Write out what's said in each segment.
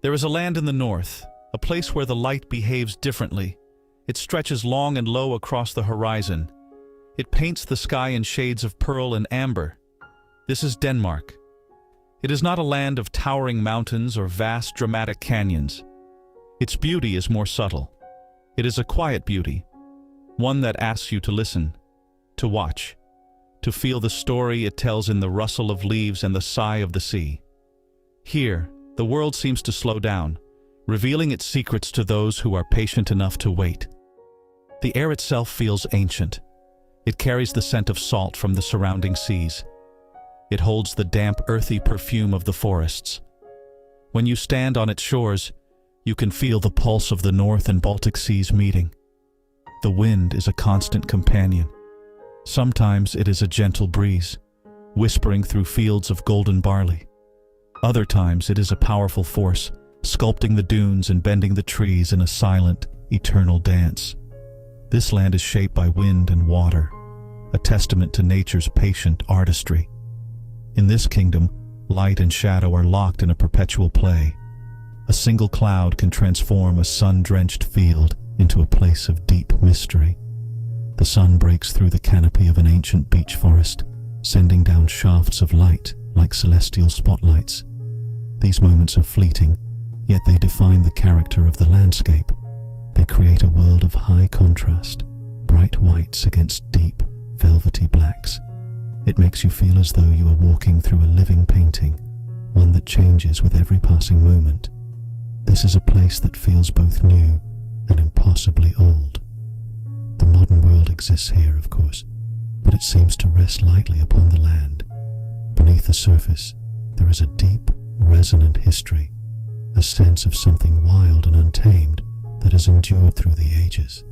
There is a land in the north, a place where the light behaves differently. It stretches long and low across the horizon. It paints the sky in shades of pearl and amber. This is Denmark. It is not a land of towering mountains or vast, dramatic canyons. Its beauty is more subtle. It is a quiet beauty, one that asks you to listen, to watch, to feel the story it tells in the rustle of leaves and the sigh of the sea. Here, the world seems to slow down, revealing its secrets to those who are patient enough to wait. The air itself feels ancient. It carries the scent of salt from the surrounding seas. It holds the damp, earthy perfume of the forests. When you stand on its shores, you can feel the pulse of the North and Baltic Seas meeting. The wind is a constant companion. Sometimes it is a gentle breeze, whispering through fields of golden barley. Other times it is a powerful force, sculpting the dunes and bending the trees in a silent, eternal dance. This land is shaped by wind and water, a testament to nature's patient artistry. In this kingdom, light and shadow are locked in a perpetual play. A single cloud can transform a sun-drenched field into a place of deep mystery. The sun breaks through the canopy of an ancient beech forest, sending down shafts of light like celestial spotlights. These moments are fleeting, yet they define the character of the landscape. They create a world of high contrast, bright whites against deep, velvety blacks. It makes you feel as though you are walking through a living painting, one that changes with every passing moment. This is a place that feels both new and impossibly old. The modern world exists here, of course, but it seems to rest lightly upon the land. Beneath the surface, there is a deep, resonant history, a sense of something wild and untamed that has endured through the ages.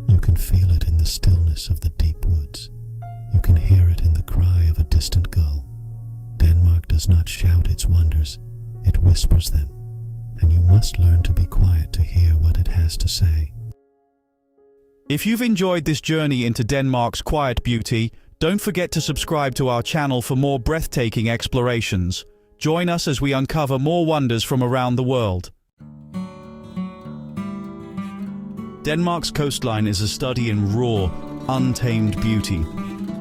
You can feel it in the stillness of the deep woods. You can hear it in the cry of a distant gull. Denmark does not shout its wonders, it whispers them, and you must learn to be quiet to hear what it has to say. If you've enjoyed this journey into Denmark's quiet beauty, don't forget to subscribe to our channel for more breathtaking explorations. Join us as we uncover more wonders from around the world. Denmark's coastline is a study in raw, untamed beauty.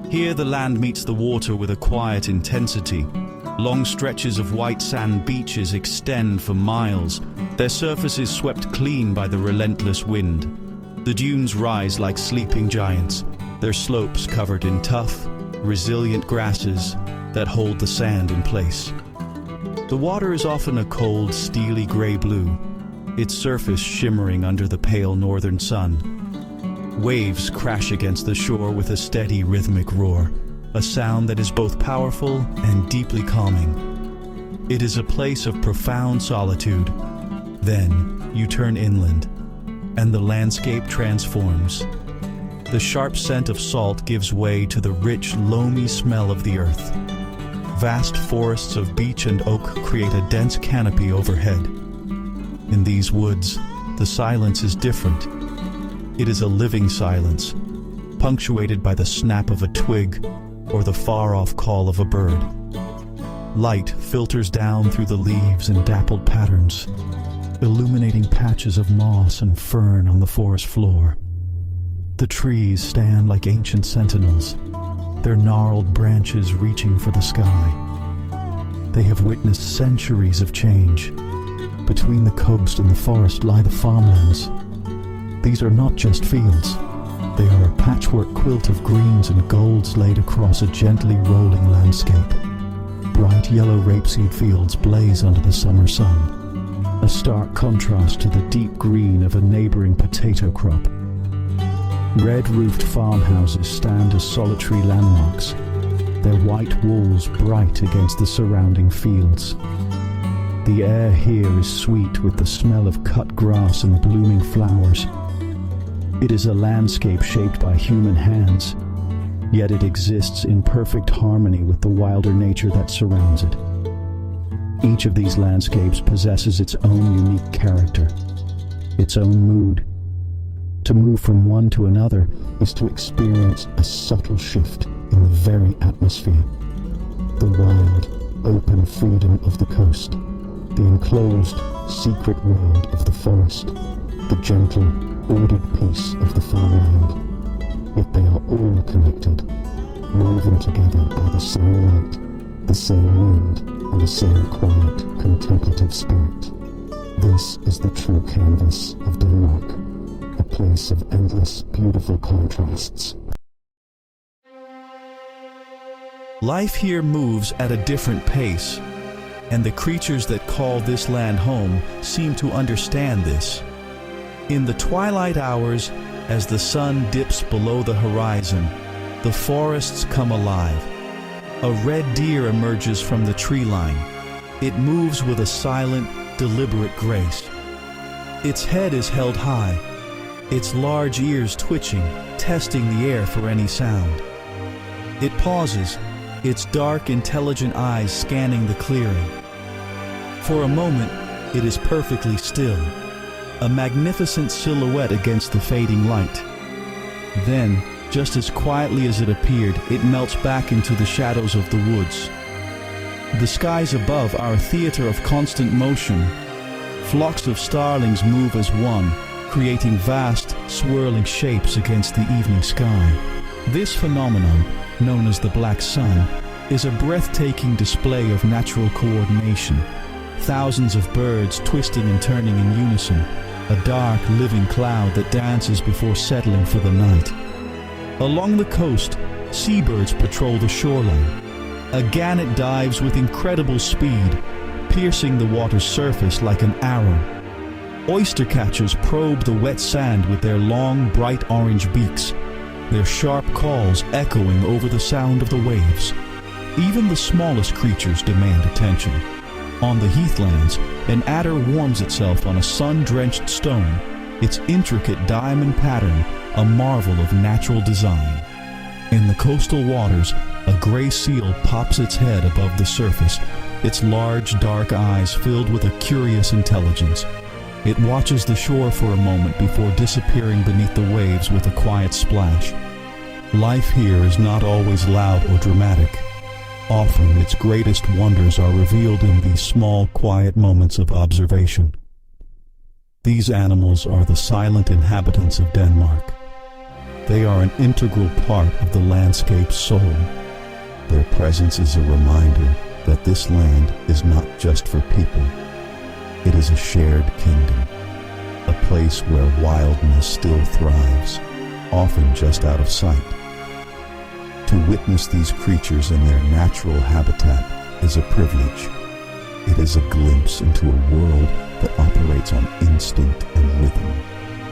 Here the land meets the water with a quiet intensity. Long stretches of white sand beaches extend for miles, their surfaces swept clean by the relentless wind. The dunes rise like sleeping giants, their slopes covered in tough, resilient grasses that hold the sand in place. The water is often a cold, steely gray blue, its surface shimmering under the pale northern sun. Waves crash against the shore with a steady, rhythmic roar, a sound that is both powerful and deeply calming. It is a place of profound solitude. Then you turn inland, and the landscape transforms. The sharp scent of salt gives way to the rich, loamy smell of the earth. Vast forests of beech and oak create a dense canopy overhead. In these woods, the silence is different. It is a living silence, punctuated by the snap of a twig or the far-off call of a bird. Light filters down through the leaves in dappled patterns, illuminating patches of moss and fern on the forest floor. The trees stand like ancient sentinels, their gnarled branches reaching for the sky. They have witnessed centuries of change. Between the coast and the forest lie the farmlands. These are not just fields. They are a patchwork quilt of greens and golds laid across a gently rolling landscape. Bright yellow rapeseed fields blaze under the summer sun, a stark contrast to the deep green of a neighboring potato crop. Red-roofed farmhouses stand as solitary landmarks, their white walls bright against the surrounding fields. The air here is sweet with the smell of cut grass and blooming flowers. It is a landscape shaped by human hands, yet it exists in perfect harmony with the wilder nature that surrounds it. Each of these landscapes possesses its own unique character, its own mood. To move from one to another is to experience a subtle shift in the very atmosphere. The wild, open freedom of the coast, the enclosed, secret world of the forest, the gentle, ordered peace of the farmland. Yet they are all connected, woven together by the same light, the same wind, and the same quiet, contemplative spirit. This is the true canvas of Denmark, a place of endless, beautiful contrasts. Life here moves at a different pace, and the creatures that call this land home seem to understand this. In the twilight hours, as the sun dips below the horizon, the forests come alive. A red deer emerges from the tree line. It moves with a silent, deliberate grace. Its head is held high, its large ears twitching, testing the air for any sound. It pauses, its dark, intelligent eyes scanning the clearing. For a moment, it is perfectly still, a magnificent silhouette against the fading light. Then, just as quietly as it appeared, it melts back into the shadows of the woods. The skies above are a theater of constant motion. Flocks of starlings move as one, creating vast, swirling shapes against the evening sky. This phenomenon, known as the Black Sun, is a breathtaking display of natural coordination. Thousands of birds twisting and turning in unison, a dark, living cloud that dances before settling for the night. Along the coast, seabirds patrol the shoreline. A gannet dives with incredible speed, piercing the water's surface like an arrow. Oyster catchers probe the wet sand with their long, bright orange beaks, their sharp calls echoing over the sound of the waves. Even the smallest creatures demand attention. On the heathlands, an adder warms itself on a sun-drenched stone, its intricate diamond pattern a marvel of natural design. In the coastal waters, a gray seal pops its head above the surface, its large, dark eyes filled with a curious intelligence. It watches the shore for a moment before disappearing beneath the waves with a quiet splash. Life here is not always loud or dramatic. Often its greatest wonders are revealed in these small, quiet moments of observation. These animals are the silent inhabitants of Denmark. They are an integral part of the landscape's soul. Their presence is a reminder that this land is not just for people. It is a shared kingdom, a place where wildness still thrives, often just out of sight. To witness these creatures in their natural habitat is a privilege. It is a glimpse into a world that operates on instinct and rhythm,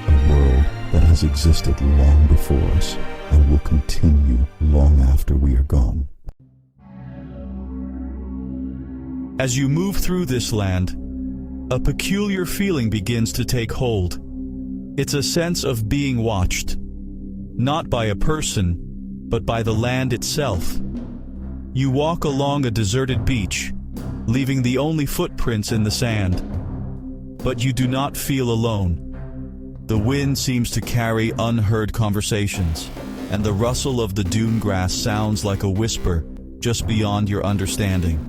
a world that has existed long before us and will continue long after we are gone. As you move through this land, a peculiar feeling begins to take hold. It's a sense of being watched, not by a person, but by the land itself. You walk along a deserted beach, leaving the only footprints in the sand. But you do not feel alone. The wind seems to carry unheard conversations, and the rustle of the dune grass sounds like a whisper just beyond your understanding.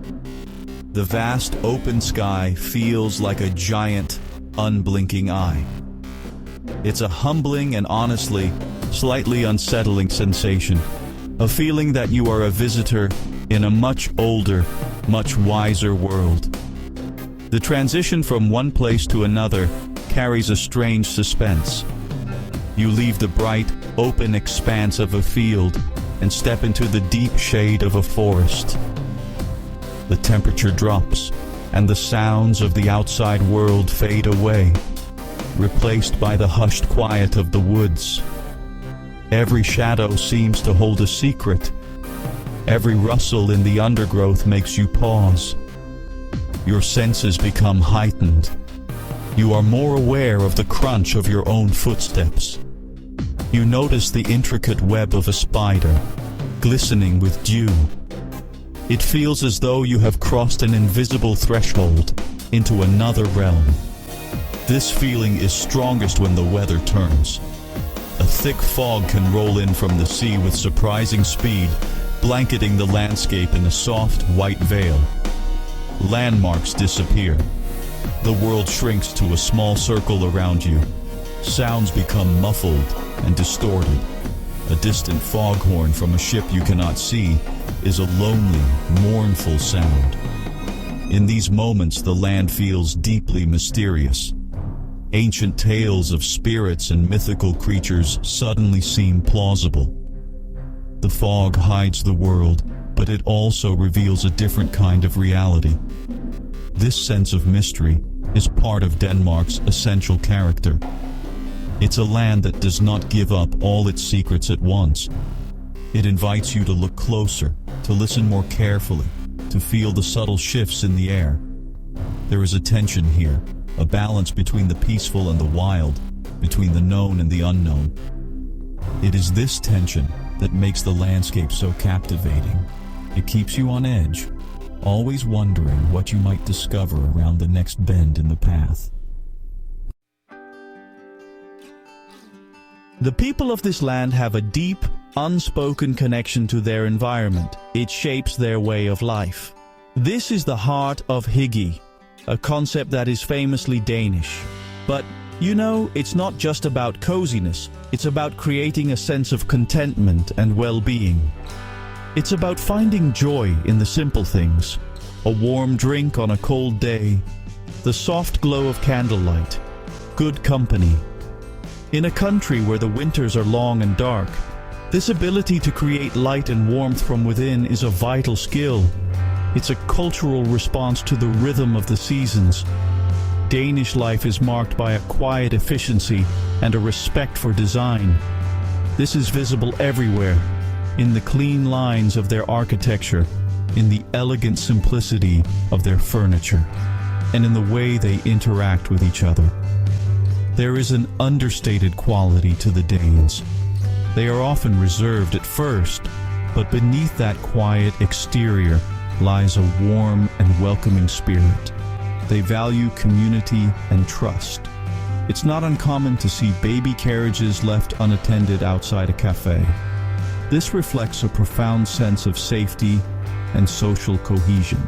The vast open sky feels like a giant, unblinking eye. It's a humbling and honestly, slightly unsettling sensation, a feeling that you are a visitor in a much older, much wiser world. The transition from one place to another carries a strange suspense. You leave the bright, open expanse of a field and step into the deep shade of a forest. The temperature drops, and the sounds of the outside world fade away, replaced by the hushed quiet of the woods. Every shadow seems to hold a secret. Every rustle in the undergrowth makes you pause. Your senses become heightened. You are more aware of the crunch of your own footsteps. You notice the intricate web of a spider, glistening with dew. It feels as though you have crossed an invisible threshold into another realm. This feeling is strongest when the weather turns. A thick fog can roll in from the sea with surprising speed, blanketing the landscape in a soft, white veil. Landmarks disappear, The world shrinks to a small circle around you. Sounds become muffled and distorted. A distant foghorn from a ship you cannot see is a lonely, mournful sound. In these moments, the land feels deeply mysterious. Ancient tales of spirits and mythical creatures suddenly seem plausible. The fog hides the world, but it also reveals a different kind of reality. This sense of mystery is part of Denmark's essential character. It's a land that does not give up all its secrets at once. It invites you to look closer, to listen more carefully, to feel the subtle shifts in the air. There is a tension here, a balance between the peaceful and the wild, between the known and the unknown. It is this tension that makes the landscape so captivating. It keeps you on edge, always wondering what you might discover around the next bend in the path. The people of this land have a deep, unspoken connection to their environment. It shapes their way of life. This is the heart of hygge, a concept that is famously Danish. But, you know, it's not just about coziness. It's about creating a sense of contentment and well-being. It's about finding joy in the simple things. A warm drink on a cold day, the soft glow of candlelight, good company. In a country where the winters are long and dark, this ability to create light and warmth from within is a vital skill. It's a cultural response to the rhythm of the seasons. Danish life is marked by a quiet efficiency and a respect for design. This is visible everywhere, in the clean lines of their architecture, in the elegant simplicity of their furniture, and in the way they interact with each other. There is an understated quality to the Danes. They are often reserved at first, but beneath that quiet exterior lies a warm and welcoming spirit. They value community and trust. It's not uncommon to see baby carriages left unattended outside a cafe. This reflects a profound sense of safety and social cohesion.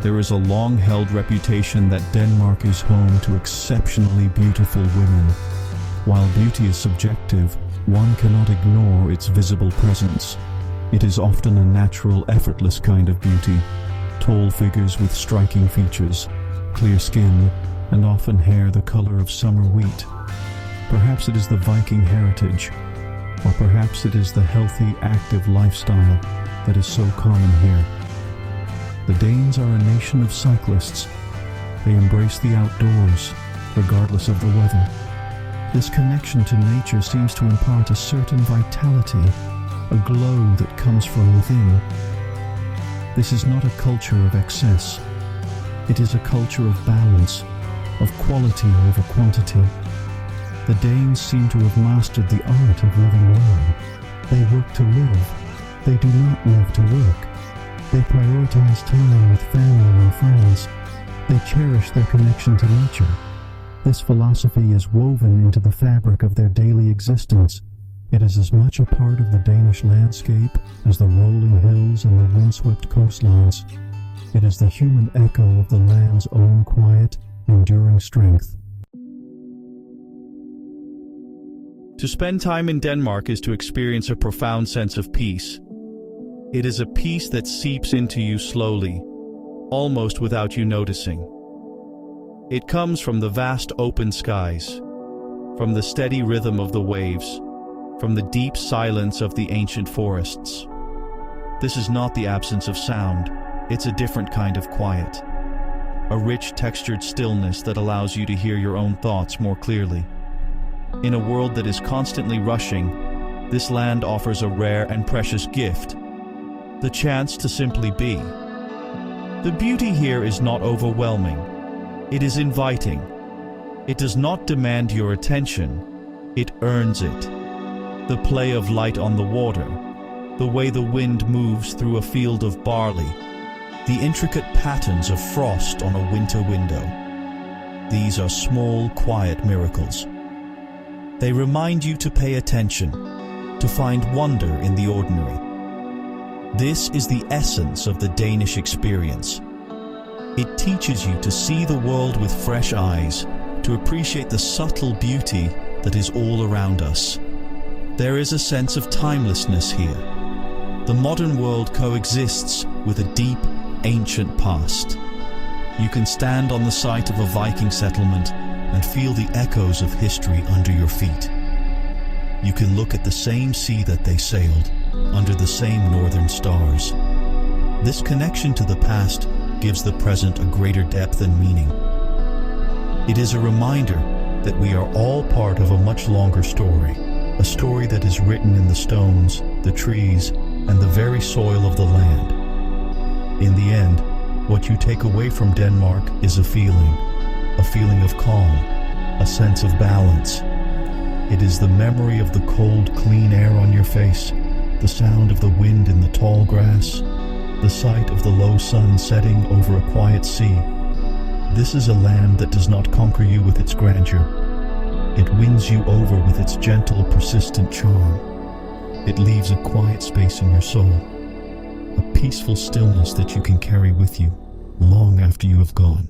There is a long-held reputation that Denmark is home to exceptionally beautiful women. While beauty is subjective, one cannot ignore its visible presence. It is often a natural, effortless kind of beauty. Tall figures with striking features, clear skin, and often hair the color of summer wheat. Perhaps it is the Viking heritage, or perhaps it is the healthy, active lifestyle that is so common here. The Danes are a nation of cyclists. They embrace the outdoors, regardless of the weather. This connection to nature seems to impart a certain vitality, a glow that comes from within. This is not a culture of excess. It is a culture of balance, of quality over quantity. The Danes seem to have mastered the art of living well. They work to live. They do not live to work. They prioritize time with family and friends. They cherish their connection to nature. This philosophy is woven into the fabric of their daily existence. It is as much a part of the Danish landscape as the rolling hills and the windswept coastlines. It is the human echo of the land's own quiet, enduring strength. To spend time in Denmark is to experience a profound sense of peace. It is a peace that seeps into you slowly, almost without you noticing. It comes from the vast open skies, from the steady rhythm of the waves, from the deep silence of the ancient forests. This is not the absence of sound, it's a different kind of quiet. A rich, textured stillness that allows you to hear your own thoughts more clearly. In a world that is constantly rushing, this land offers a rare and precious gift: the chance to simply be. The beauty here is not overwhelming. It is inviting. It does not demand your attention. It earns it. The play of light on the water, the way the wind moves through a field of barley, the intricate patterns of frost on a winter window. These are small, quiet miracles. They remind you to pay attention, to find wonder in the ordinary. This is the essence of the Danish experience. It teaches you to see the world with fresh eyes, to appreciate the subtle beauty that is all around us. There is a sense of timelessness here. The modern world coexists with a deep, ancient past. You can stand on the site of a Viking settlement and feel the echoes of history under your feet. You can look at the same sea that they sailed, under the same northern stars. This connection to the past gives the present a greater depth and meaning. It is a reminder that we are all part of a much longer story, a story that is written in the stones, the trees, and the very soil of the land. In the end, what you take away from Denmark is a feeling of calm, a sense of balance. It is the memory of the cold, clean air on your face, the sound of the wind in the tall grass, the sight of the low sun setting over a quiet sea. This is a land that does not conquer you with its grandeur. It wins you over with its gentle, persistent charm. It leaves a quiet space in your soul, a peaceful stillness that you can carry with you long after you have gone.